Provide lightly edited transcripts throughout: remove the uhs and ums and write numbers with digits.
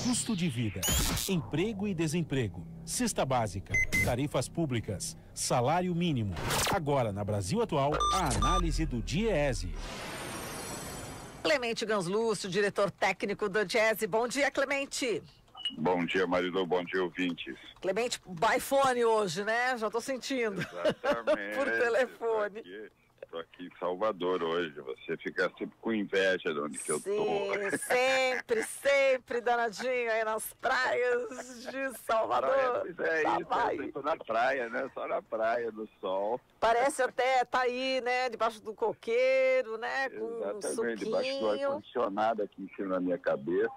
Custo de vida, emprego e desemprego, cesta básica, tarifas públicas, salário mínimo. Agora, na Brasil Atual, a análise do DIEESE. Clemente Ganslúcio, diretor técnico do DIEESE. Bom dia, Clemente. Bom dia, Marilu. Bom dia, ouvintes. Clemente, by phone hoje, né? Já tô sentindo. Exatamente. Por telefone. Estou aqui em Salvador hoje. Você fica sempre com inveja de onde que eu tô. Sempre, danadinho aí nas praias de Salvador. Pois é, isso. Eu tô na praia, né? Só na praia, no sol. Parece até tá aí, né? Debaixo do coqueiro, né? Com Exatamente, um debaixo do ar-condicionado aqui em cima da minha cabeça.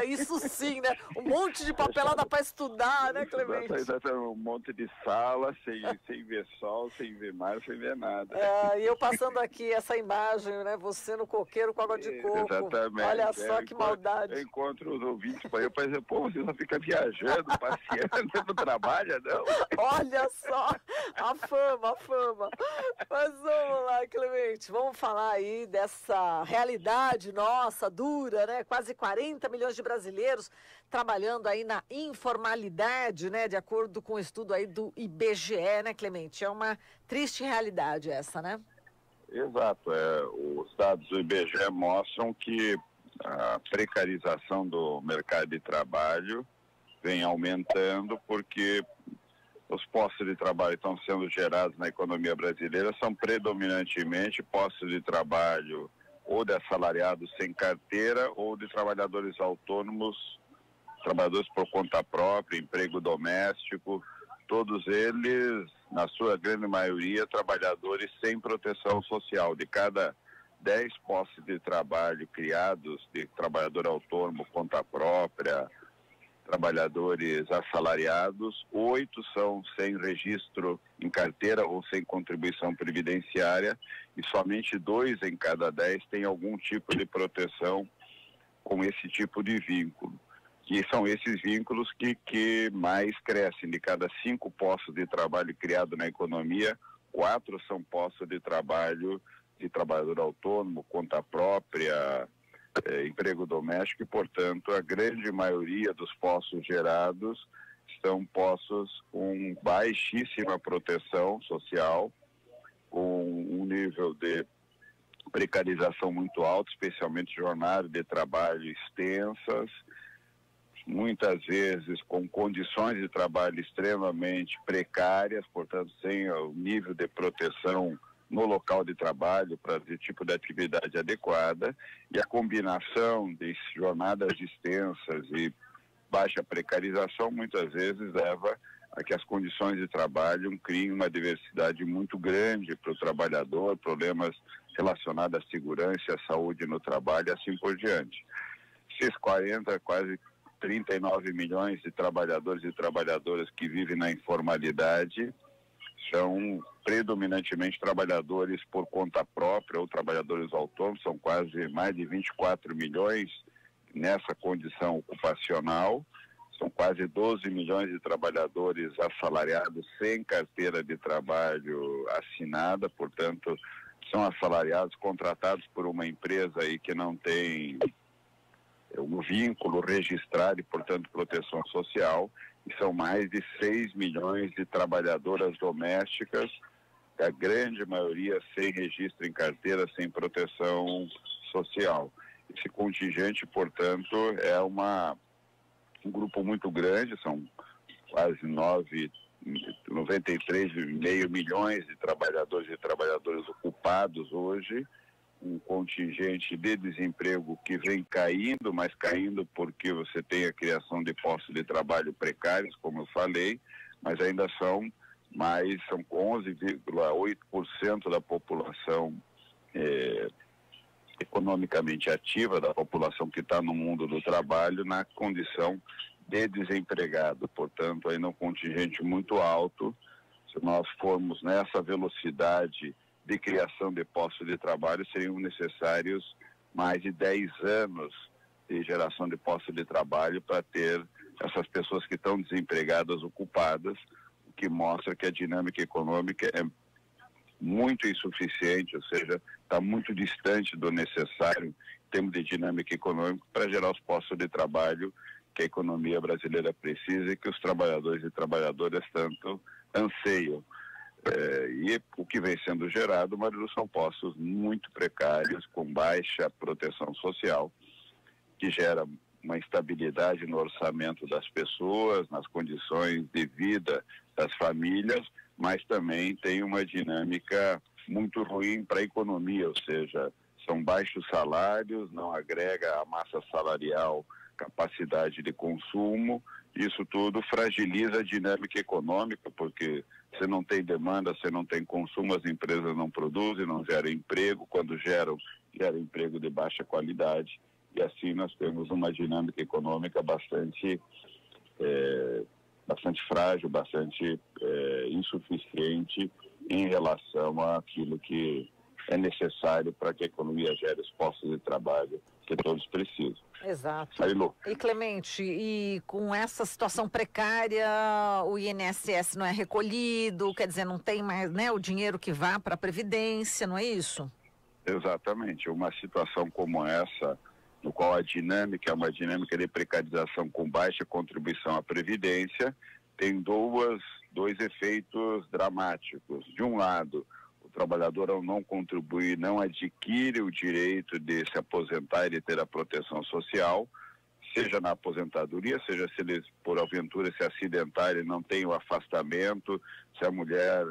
Isso sim, né? Um monte de papelada para estudar, né, Clemente? Exatamente, um monte de sala, sem ver sol, sem ver mar, sem ver nada. E eu passando aqui essa imagem, né? Você no coqueiro com água de coco. Exatamente. Olha só que maldade. Eu encontro os ouvintes para eu dizer, pô, você só fica viajando, passeando, não trabalha, não. Olha só, a fama. Mas vamos lá, Clemente, vamos falar aí dessa realidade nossa, dura, né? Quase 40 milhões de brasileiros trabalhando aí na informalidade, né? De acordo com o estudo aí do IBGE, né, Clemente? É uma triste realidade essa, né? Exato. Os dados do IBGE mostram que a precarização do mercado de trabalho vem aumentando porque os postos de trabalho estão sendo gerados na economia brasileira são predominantemente postos de trabalho ou de assalariados sem carteira ou de trabalhadores autônomos, trabalhadores por conta própria, emprego doméstico, todos eles, na sua grande maioria, trabalhadores sem proteção social. De cada 10 postos de trabalho criados de trabalhador autônomo, conta própria, trabalhadores assalariados, 8 são sem registro em carteira ou sem contribuição previdenciária e somente 2 em cada 10 têm algum tipo de proteção com esse tipo de vínculo. Que são esses vínculos que mais crescem. De cada 5 postos de trabalho criados na economia, 4 são postos de trabalho de trabalhador autônomo, conta própria, emprego doméstico e, portanto, a grande maioria dos postos gerados são postos com baixíssima proteção social, com um nível de precarização muito alto, especialmente jornadas de trabalho extensas, muitas vezes com condições de trabalho extremamente precárias, portanto, sem o nível de proteção no local de trabalho para esse tipo de atividade adequada, e a combinação de jornadas extensas e baixa precarização muitas vezes leva a que as condições de trabalho criem uma diversidade muito grande para o trabalhador, problemas relacionados à segurança e à saúde no trabalho e assim por diante. Esses quase 39 milhões de trabalhadores e trabalhadoras que vivem na informalidade são predominantemente trabalhadores por conta própria ou trabalhadores autônomos, são quase mais de 24 milhões nessa condição ocupacional, são quase 12 milhões de trabalhadores assalariados sem carteira de trabalho assinada, portanto, são assalariados contratados por uma empresa aí que não tem um vínculo registrado e, portanto, proteção social, e são mais de 6 milhões de trabalhadoras domésticas, a grande maioria sem registro em carteira, sem proteção social. Esse contingente, portanto, é um grupo muito grande, são quase 93,5 milhões de trabalhadores e trabalhadoras ocupados hoje, um contingente de desemprego que vem caindo, mas caindo porque você tem a criação de postos de trabalho precários, como eu falei, mas ainda são 11,8% da população economicamente ativa, da população que está no mundo do trabalho, na condição de desempregado. Portanto, ainda um contingente muito alto. Se nós formos nessa velocidade de criação de postos de trabalho, seriam necessários mais de 10 anos de geração de postos de trabalho para ter essas pessoas que estão desempregadas ocupadas, o que mostra que a dinâmica econômica é muito insuficiente, ou seja, está muito distante do necessário em temos de dinâmica econômica para gerar os postos de trabalho que a economia brasileira precisa e que os trabalhadores e trabalhadoras tanto anseiam. E o que vem sendo gerado, Marilu, são postos muito precários, com baixa proteção social, que gera uma instabilidade no orçamento das pessoas, nas condições de vida das famílias, mas também tem uma dinâmica muito ruim para a economia, ou seja, são baixos salários, não agrega à massa salarial capacidade de consumo. Isso tudo fragiliza a dinâmica econômica, porque você não tem demanda, você não tem consumo, as empresas não produzem, não geram emprego, quando geram emprego de baixa qualidade, e assim nós temos uma dinâmica econômica bastante frágil, bastante insuficiente em relação àquilo que é necessário para que a economia gere os postos de trabalho que todos precisam. Exato. Marilu. E Clemente, e com essa situação precária, o INSS não é recolhido, quer dizer, não tem mais, né, o dinheiro que vá para a Previdência, não é isso? Exatamente. Uma situação como essa, no qual a dinâmica é uma dinâmica de precarização com baixa contribuição à Previdência, tem dois efeitos dramáticos. De um lado, o trabalhador, ao não contribuir, não adquire o direito de se aposentar e de ter a proteção social, seja na aposentadoria, seja se ele, por aventura, se acidentar e não tem o afastamento, se a mulher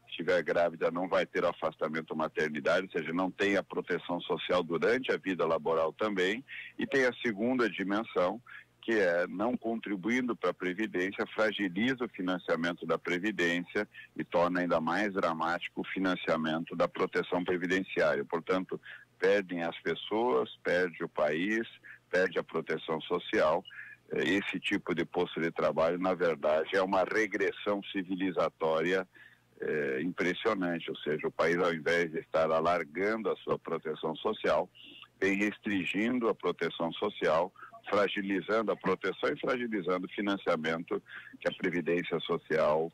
estiver grávida, não vai ter o afastamento maternidade, ou seja, não tem a proteção social durante a vida laboral também. E tem a segunda dimensão, que é, não contribuindo para a Previdência, fragiliza o financiamento da Previdência e torna ainda mais dramático o financiamento da proteção previdenciária. Portanto, perdem as pessoas, perde o país, perde a proteção social. Esse tipo de posto de trabalho, na verdade, é uma regressão civilizatória impressionante, ou seja, o país, ao invés de estar alargando a sua proteção social, vem restringindo a proteção social, fragilizando a proteção e fragilizando o financiamento que a Previdência Social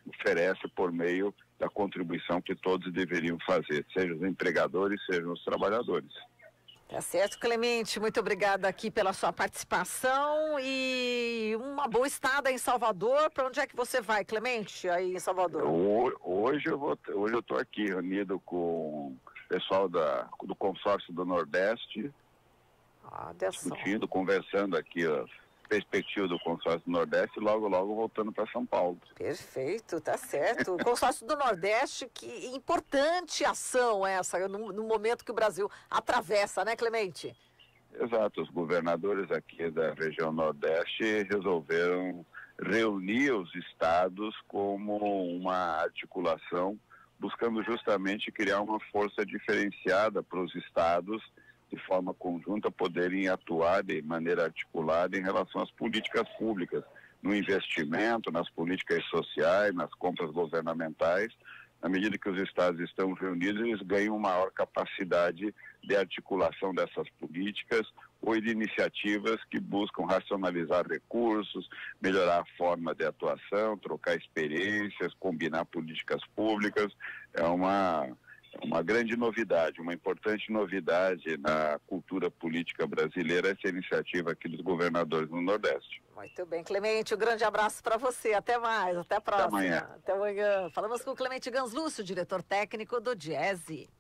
oferece por meio da contribuição que todos deveriam fazer, sejam os empregadores, sejam os trabalhadores. Tá certo, Clemente, muito obrigada aqui pela sua participação e uma boa estada em Salvador. Para onde é que você vai, Clemente, aí em Salvador? Hoje eu estou aqui reunido com o pessoal do consórcio do Nordeste, discutindo, conversando aqui a perspectiva do consórcio do Nordeste e logo voltando para São Paulo. Perfeito, tá certo. O consórcio do Nordeste, que importante ação essa, no momento que o Brasil atravessa, né, Clemente? Exato, os governadores aqui da região Nordeste resolveram reunir os estados como uma articulação, buscando justamente criar uma força diferenciada para os estados, de forma conjunta, poderem atuar de maneira articulada em relação às políticas públicas, no investimento, nas políticas sociais, nas compras governamentais. À medida que os estados estão reunidos, eles ganham maior capacidade de articulação dessas políticas ou de iniciativas que buscam racionalizar recursos, melhorar a forma de atuação, trocar experiências, combinar políticas públicas. É uma grande novidade, uma importante novidade na cultura política brasileira, essa iniciativa aqui dos governadores no Nordeste. Muito bem, Clemente, um grande abraço para você, até mais, até a próxima. Até amanhã. Até amanhã. Falamos com o Clemente Ganslúcio, diretor técnico do Diese.